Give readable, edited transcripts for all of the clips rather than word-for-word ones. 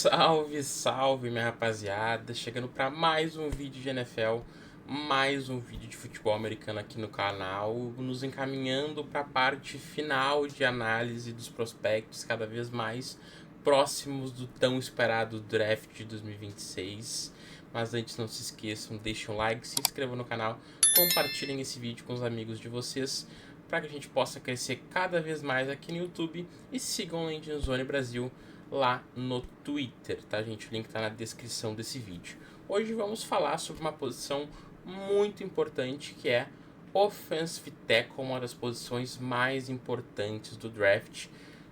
Salve, salve, minha rapaziada, chegando para mais um vídeo de NFL, mais um vídeo de futebol americano aqui no canal, nos encaminhando para a parte final de análise dos prospectos, cada vez mais próximos do tão esperado draft de 2026. Mas antes, não se esqueçam, deixem um like, se inscrevam no canal, compartilhem esse vídeo com os amigos de vocês, para que a gente possa crescer cada vez mais aqui no YouTube, e sigam o Landing Zone Brasil lá no Twitter, tá, gente? O link tá na descrição desse vídeo. Hoje vamos falar sobre uma posição muito importante, que é Offensive Tackle, uma das posições mais importantes do draft.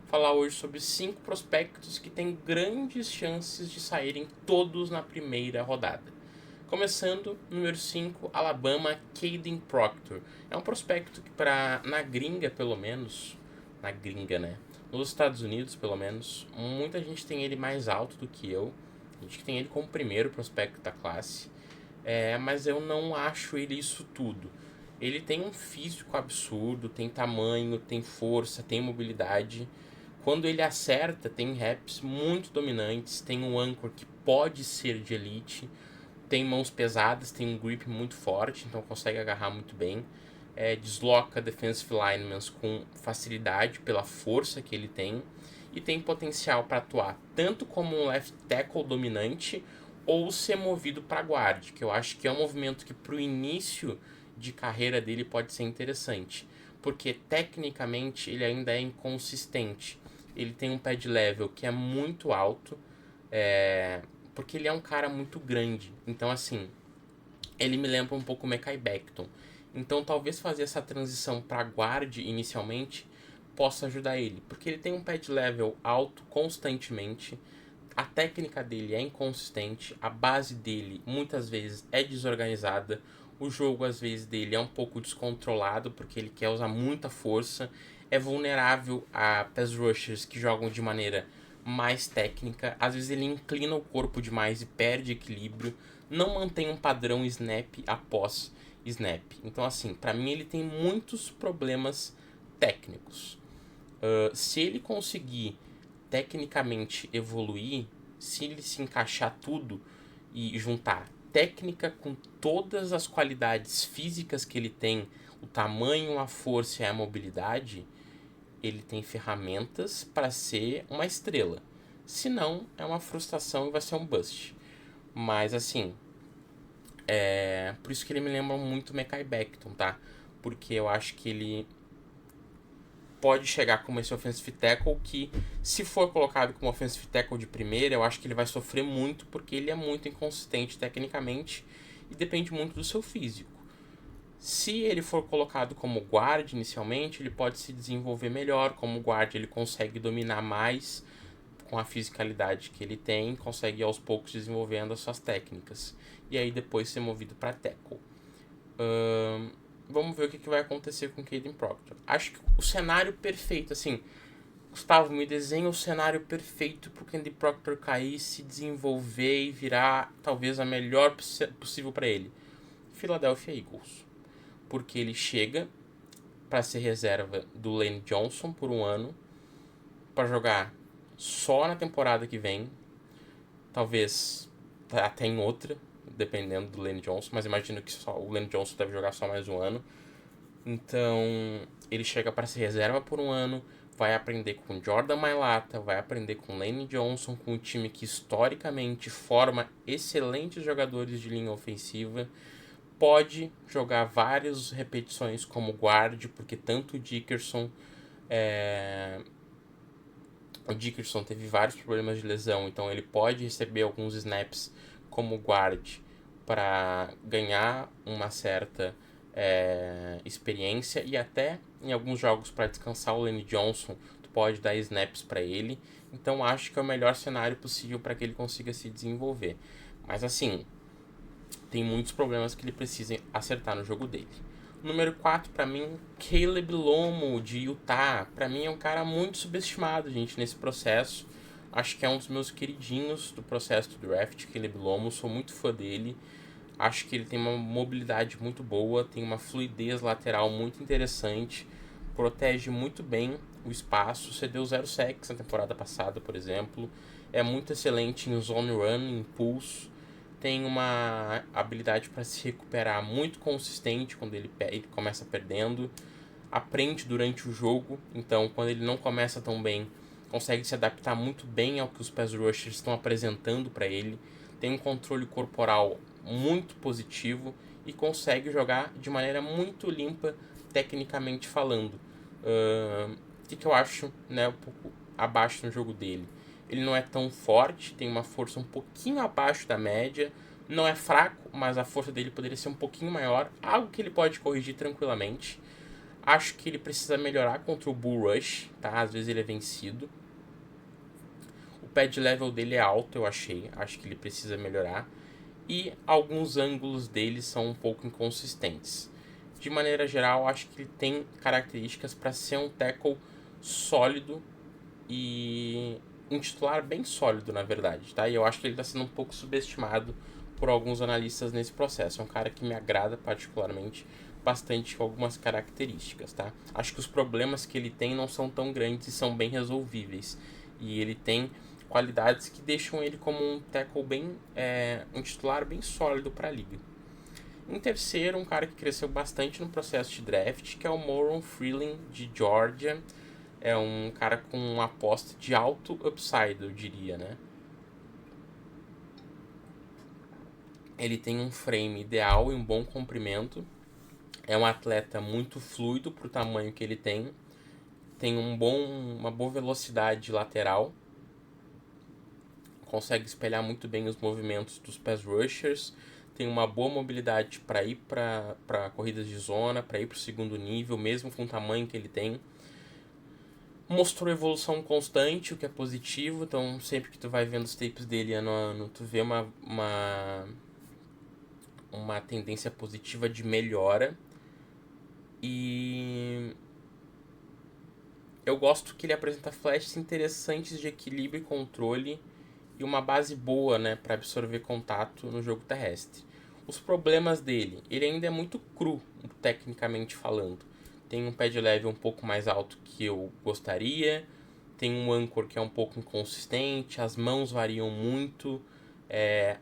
Falar hoje sobre 5 prospectos que têm grandes chances de saírem todos na primeira rodada. Começando, número 5, Alabama, Caden Proctor. É um prospecto que na gringa, pelo menos, na gringa, né? Nos Estados Unidos, pelo menos, muita gente tem ele mais alto do que eu. A gente tem ele como primeiro prospecto da classe. Mas eu não acho ele isso tudo. Ele tem um físico absurdo, tem tamanho, tem força, tem mobilidade. Quando ele acerta, tem reps muito dominantes, tem um anchor que pode ser de elite, tem mãos pesadas, tem um grip muito forte, então consegue agarrar muito bem. Desloca defensive linemen com facilidade pela força que ele tem, e tem potencial para atuar tanto como um left tackle dominante ou ser movido para guard, que eu acho que é um movimento que para o início de carreira dele pode ser interessante, porque tecnicamente ele ainda é inconsistente. Ele tem um pad level que é muito alto, porque ele é um cara muito grande, então assim, ele me lembra um pouco o Mekhi Becton. Então talvez fazer essa transição para guard inicialmente possa ajudar ele, porque ele tem um pad level alto constantemente, a técnica dele é inconsistente, a base dele muitas vezes é desorganizada, o jogo às vezes dele é um pouco descontrolado porque ele quer usar muita força, é vulnerável a pass rushers que jogam de maneira mais técnica, às vezes ele inclina o corpo demais e perde equilíbrio, não mantém um padrão snap após snap. Então assim, para mim ele tem muitos problemas técnicos. Se ele conseguir tecnicamente evoluir, se ele se encaixar tudo e juntar técnica com todas as qualidades físicas que ele tem, o tamanho, a força e a mobilidade, ele tem ferramentas para ser uma estrela. Se não, é uma frustração e vai ser um bust. Mas assim, por isso que ele me lembra muito o Mekhi Becton, tá? Porque eu acho que ele pode chegar como esse offensive tackle que, se for colocado como offensive tackle de primeira, eu acho que ele vai sofrer muito, porque ele é muito inconsistente tecnicamente e depende muito do seu físico. Se ele for colocado como guard inicialmente, ele pode se desenvolver melhor. Como guard, ele consegue dominar mais com a fisicalidade que ele tem, consegue aos poucos desenvolvendo as suas técnicas, e aí depois ser movido para tackle. Vamos ver o que vai acontecer com Caden Proctor. Acho que o cenário perfeito, assim, Gustavo, me desenha o cenário perfeito para o Caden Proctor cair, se desenvolver e virar talvez a melhor possível para ele. Philadelphia Eagles. Porque ele chega para ser reserva do Lane Johnson por um ano, para jogar só na temporada que vem, talvez até em outra, dependendo do Lane Johnson, mas imagino que o Lane Johnson deve jogar só mais um ano. Então ele chega para ser reserva por um ano, vai aprender com Jordan Mailata, vai aprender com Lane Johnson, com um time que historicamente forma excelentes jogadores de linha ofensiva. Pode jogar várias repetições como guard, porque tanto o Dickerson teve vários problemas de lesão, então ele pode receber alguns snaps como guard para ganhar uma certa experiência, e até em alguns jogos para descansar o Lane Johnson, tu pode dar snaps para ele. Então acho que é o melhor cenário possível para que ele consiga se desenvolver. Mas assim, tem muitos problemas que ele precisa acertar no jogo dele. Número 4, para mim, Caleb Lomo, de Utah. Para mim é um cara muito subestimado, gente, nesse processo. Acho que é um dos meus queridinhos do processo do draft, Caleb Lomo. Sou muito fã dele. Acho que ele tem uma mobilidade muito boa, tem uma fluidez lateral muito interessante, protege muito bem o espaço, cedeu 0 sacks na temporada passada, por exemplo. é muito excelente em zone run, em pulso, tem uma habilidade para se recuperar muito consistente quando ele começa perdendo, aprende durante o jogo, então quando ele não começa tão bem, consegue se adaptar muito bem ao que os pass rushers estão apresentando para ele, tem um controle corporal muito positivo e consegue jogar de maneira muito limpa, tecnicamente falando. O que eu acho, né, um pouco abaixo no jogo dele? Ele não é tão forte, tem uma força um pouquinho abaixo da média, não é fraco, mas a força dele poderia ser um pouquinho maior, algo que ele pode corrigir tranquilamente. Acho que ele precisa melhorar contra o Bull Rush, tá? Às vezes ele é vencido. O pad level dele é alto, eu achei. Acho que ele precisa melhorar. E alguns ângulos dele são um pouco inconsistentes. De maneira geral, acho que ele tem características para ser um tackle sólido e um titular bem sólido, na verdade, tá? E eu acho que ele está sendo um pouco subestimado por alguns analistas nesse processo. É um cara que me agrada particularmente bastante com algumas características, tá? Acho que os problemas que ele tem não são tão grandes e são bem resolvíveis. E ele tem qualidades que deixam ele como um tackle bem, um titular bem sólido para a liga. Em terceiro, um cara que cresceu bastante no processo de draft, que é o Moron Freeling, de Georgia. É um cara com uma aposta de alto upside, eu diria, né? Ele tem um frame ideal e um bom comprimento. É um atleta muito fluido pro tamanho que ele tem. Tem uma boa velocidade lateral. Consegue espelhar muito bem os movimentos dos pass rushers. Tem uma boa mobilidade para ir para corridas de zona, para ir para o segundo nível, mesmo com o tamanho que ele tem. Mostrou evolução constante, o que é positivo. Então, sempre que tu vai vendo os tapes dele ano a ano, tu vê uma tendência positiva de melhora. E eu gosto que ele apresenta flashes interessantes de equilíbrio e controle e uma base boa, né, para absorver contato no jogo terrestre. Os problemas dele, ele ainda é muito cru, tecnicamente falando. Tem um pad level um pouco mais alto que eu gostaria, tem um anchor que é um pouco inconsistente, as mãos variam muito,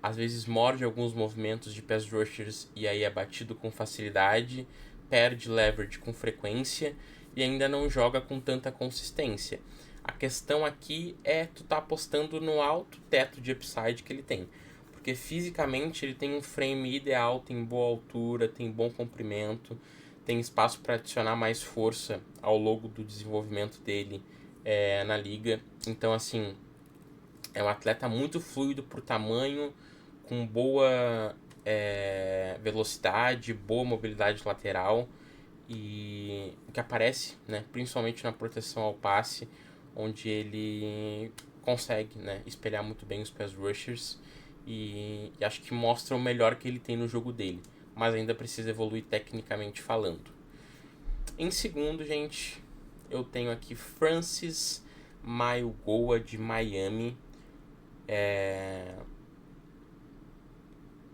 às vezes morde alguns movimentos de pass rushers e aí é batido com facilidade, perde leverage com frequência e ainda não joga com tanta consistência. A questão aqui é tu tá apostando no alto teto de upside que ele tem. Porque fisicamente ele tem um frame ideal, tem boa altura, tem bom comprimento, tem espaço para adicionar mais força ao longo do desenvolvimento dele na liga. Então, assim, é um atleta muito fluido por tamanho, com boa velocidade, boa mobilidade lateral e o que aparece, né, principalmente na proteção ao passe, onde ele consegue, né, espelhar muito bem os pass rushers e acho que mostra o melhor que ele tem no jogo dele, mas ainda precisa evoluir tecnicamente falando. Em segundo, gente, eu tenho aqui Francis Mauigoa de Miami.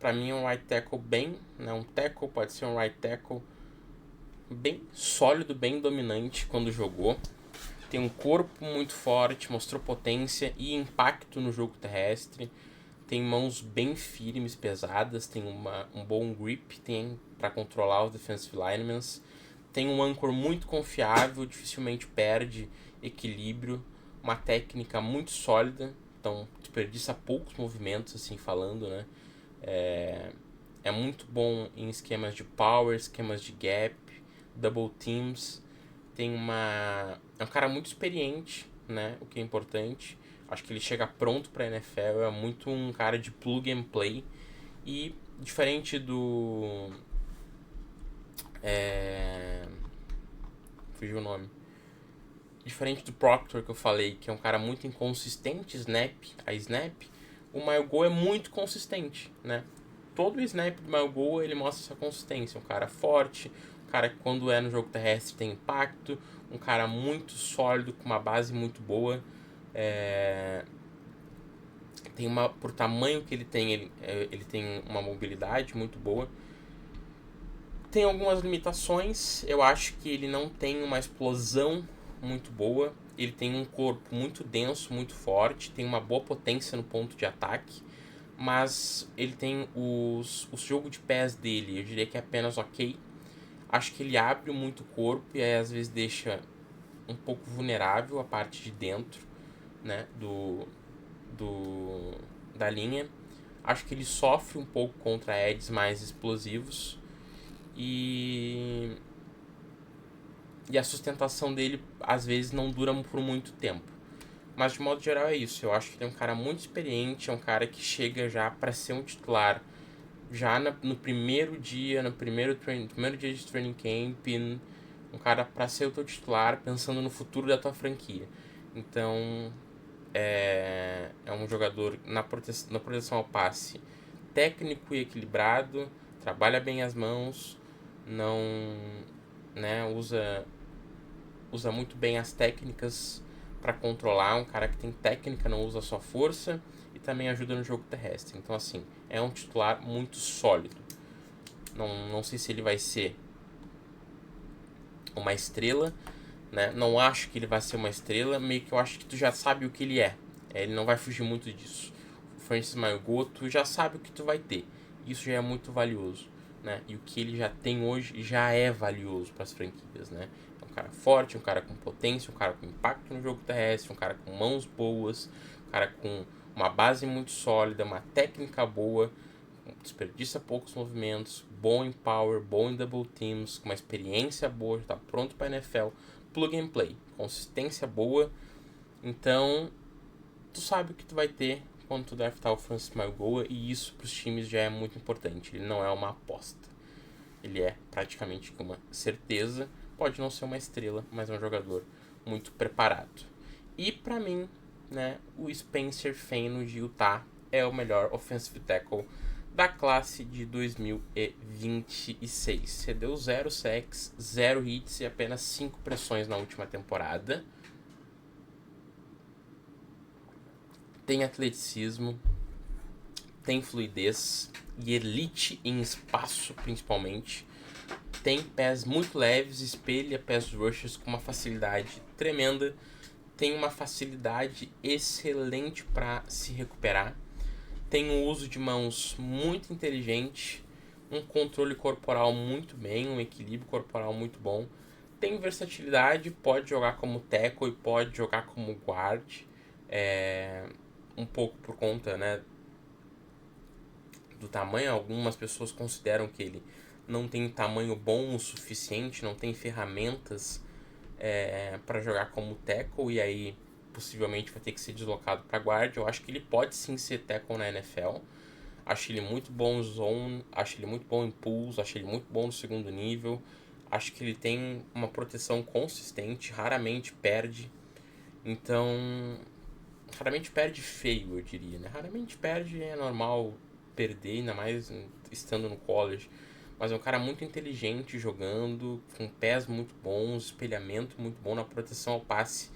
Para mim é um right tackle bem, né, um tackle pode ser um right tackle bem sólido, bem dominante quando jogou. Tem um corpo muito forte, mostrou potência e impacto no jogo terrestre. Tem mãos bem firmes, pesadas, tem um bom grip, tem para controlar os defensive linemen. Tem um anchor muito confiável, dificilmente perde equilíbrio, uma técnica muito sólida, então desperdiça poucos movimentos, assim falando, né? É muito bom em esquemas de power, esquemas de gap, double teams. É um cara muito experiente, né? O que é importante. Acho que ele chega pronto para a NFL, é muito um cara de plug and play. E diferente do... fugiu o nome. Diferente do Proctor que eu falei, que é um cara muito inconsistente, snap, o Mauigoa é muito consistente, né? Todo o snap do Mauigoa ele mostra essa consistência. Um cara forte, um cara que quando é no jogo terrestre tem impacto, um cara muito sólido, com uma base muito boa. Por tamanho que ele tem, ele tem uma mobilidade muito boa. Tem algumas limitações, eu acho que ele não tem uma explosão muito boa. Ele tem um corpo muito denso, muito forte, tem uma boa potência no ponto de ataque, mas ele tem o jogo de pés dele, eu diria que é apenas ok. Acho que ele abre muito o corpo e aí às vezes deixa um pouco vulnerável a parte de dentro, né, da linha. Acho que ele sofre um pouco contra edges mais explosivos e a sustentação dele às vezes não dura por muito tempo. Mas de modo geral é isso. Eu acho que ele é um cara muito experiente, é um cara que chega já para ser um titular já no primeiro dia, no primeiro dia de training camp, um cara para ser o teu titular, pensando no futuro da tua franquia. Então, é um jogador na proteção ao passe técnico e equilibrado, trabalha bem as mãos, não, né, usa muito bem as técnicas para controlar, um cara que tem técnica, não usa só força e também ajuda no jogo terrestre. Então, assim, é um titular muito sólido. Não sei se ele vai ser uma estrela, né? Não acho que ele vai ser uma estrela, meio que eu acho que tu já sabe o que ele é. Ele não vai fugir muito disso. O Francis Maigoto, tu já sabe o que tu vai ter. Isso já é muito valioso, né? E o que ele já tem hoje já é valioso para as franquias, né? É um cara forte, um cara com potência, um cara com impacto no jogo terrestre, um cara com mãos boas, um cara com uma base muito sólida, uma técnica boa, desperdiça poucos movimentos, bom em power, bom em double teams, com uma experiência boa, já tá pronto para NFL, plug and play, consistência boa. Então, tu sabe o que tu vai ter quando tu draftar o Francis Maigoa, e isso para os times já é muito importante. Ele não é uma aposta, ele é praticamente uma certeza. Pode não ser uma estrela, mas é um jogador muito preparado. E para mim, né, o Spencer Fano de Utah é o melhor offensive tackle da classe de 2026. Cedeu 0 sacks, 0 hits e apenas 5 pressões na última temporada. Tem atleticismo, tem fluidez e elite em espaço, principalmente. Tem pés muito leves, espelha pés rushers com uma facilidade tremenda. Tem uma facilidade excelente para se recuperar. Tem um uso de mãos muito inteligente, um controle corporal muito bem, um equilíbrio corporal muito bom. Tem versatilidade, pode jogar como tackle e pode jogar como guard. Um pouco por conta, né, do tamanho. Algumas pessoas consideram que ele não tem tamanho bom o suficiente, não tem ferramentas para jogar como tackle, e aí possivelmente vai ter que ser deslocado para guard. Eu acho que ele pode sim ser tackle na NFL. Acho ele muito bom em zone, acho ele muito bom em pulls, acho ele muito bom no segundo nível. Acho que ele tem uma proteção consistente, raramente perde. Então, raramente perde feio, eu diria, né? Raramente perde, é normal perder, ainda mais estando no college. Mas é um cara muito inteligente jogando, com pés muito bons, espelhamento muito bom na proteção ao passe.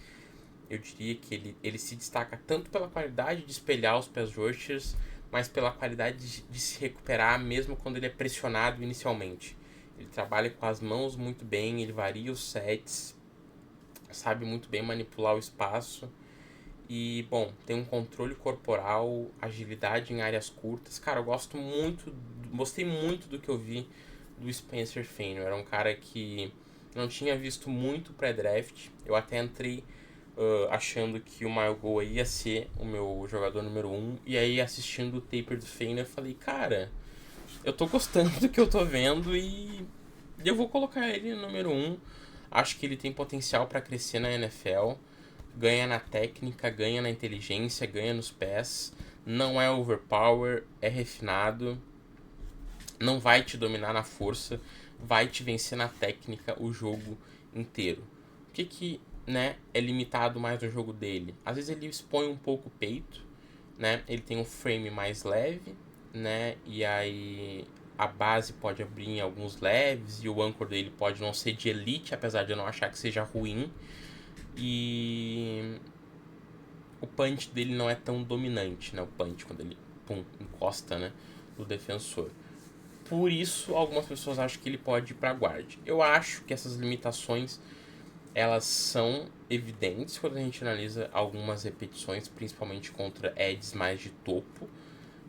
Eu diria que ele se destaca tanto pela qualidade de espelhar os pés rushers, mas pela qualidade de se recuperar mesmo quando ele é pressionado inicialmente. Ele trabalha com as mãos muito bem, ele varia os sets, sabe muito bem manipular o espaço. E, bom, tem um controle corporal, agilidade em áreas curtas. Cara, eu gostei muito do que eu vi do Spencer Fano. Era um cara que não tinha visto muito pré-draft. Eu até entrei achando que o Maigoa ia ser o meu jogador número 1. E aí, assistindo o taper do Fano, eu falei, cara, eu tô gostando do que eu tô vendo e eu vou colocar ele no número 1. Acho que ele tem potencial para crescer na NFL. Ganha na técnica, ganha na inteligência, ganha nos pés. Não é overpower, é refinado. Não vai te dominar na força, vai te vencer na técnica o jogo inteiro. O que né, é limitado mais no jogo dele? Às vezes ele expõe um pouco o peito, né? Ele tem um frame mais leve, né? E aí a base pode abrir em alguns leves e o anchor dele pode não ser de elite, apesar de eu não achar que seja ruim. E o punch dele não é tão dominante, né? O punch quando ele encosta, né, no defensor. Por isso, algumas pessoas acham que ele pode ir para guard. Eu acho que essas limitações elas são evidentes quando a gente analisa algumas repetições, principalmente contra edges mais de topo,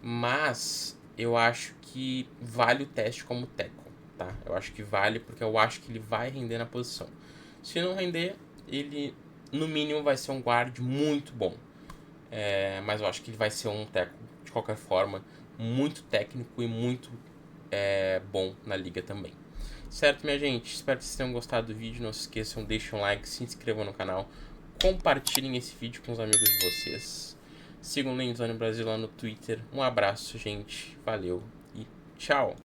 mas eu acho que vale o teste como tackle, tá? Eu acho que vale porque eu acho que ele vai render na posição. Se não render, ele no mínimo vai ser um guard muito bom. Mas eu acho que ele vai ser um tackle, de qualquer forma, muito técnico e muito bom na liga também. Certo, minha gente? Espero que vocês tenham gostado do vídeo. Não se esqueçam, deixem um like, se inscrevam no canal, compartilhem esse vídeo com os amigos de vocês. Sigam o Lenzoni Brasil lá no Twitter. Um abraço, gente. Valeu e tchau!